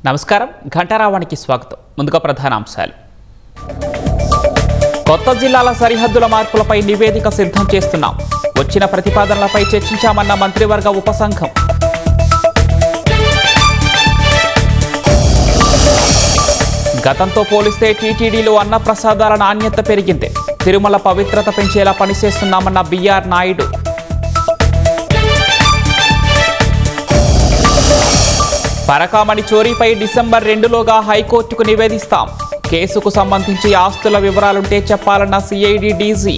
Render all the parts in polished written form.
నమస్కారం ఘంటారావానికి స్వాగతం. ముందుగా ప్రధానాంశాలు. కొత్త జిల్లాల సరిహద్దుల మార్పులపై నివేదిక సిద్ధం చేస్తున్నాం. వచ్చిన ప్రతిపాదనలపై చర్చించామన్న మంత్రివర్గ ఉపసంఘం. గతంతో పోలిస్తే టీటీడీలో అన్నప్రసాదాల నాణ్యత పెరిగింది. తిరుమల పవిత్రత పెంచేలా పనిచేస్తున్నామన్న బిఆర్ నాయుడు. పరకామణి చోరీపై డిసెంబర్ 2లోగా హైకోర్టుకు నివేదిస్తాం. కేసుకు సంబంధించి ఆస్తుల వివరాలుంటే చెప్పాలన్న సిఐడి డీజీ.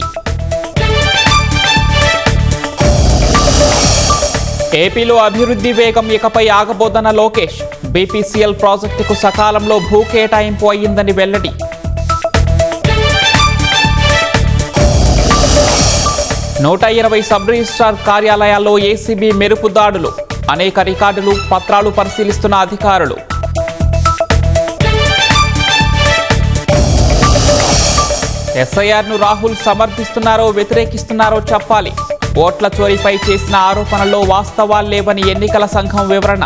ఏపీలో అభివృద్ధి వేగం ఇకపై ఆగబోదన్న లోకేష్. బీపీసీఎల్ ప్రాజెక్టుకు సకాలంలో భూ కేటాయింపు అయ్యిందని వెల్లడి. నూట 120 సబ్ రిజిస్ట్రార్ కార్యాలయాల్లో ఏసీబీ మెరుపు దాడులు. అనేక రికార్డులు పత్రాలు పరిశీలిస్తున్న అధికారులు. ఎస్ఐఆర్ను రాహుల్ సమర్థిస్తున్నారో వ్యతిరేకిస్తున్నారో చెప్పాలి. ఓట్ల చోరీపై చేసిన ఆరోపణల్లో వాస్తవాలు లేవని ఎన్నికల సంఘం వివరణ.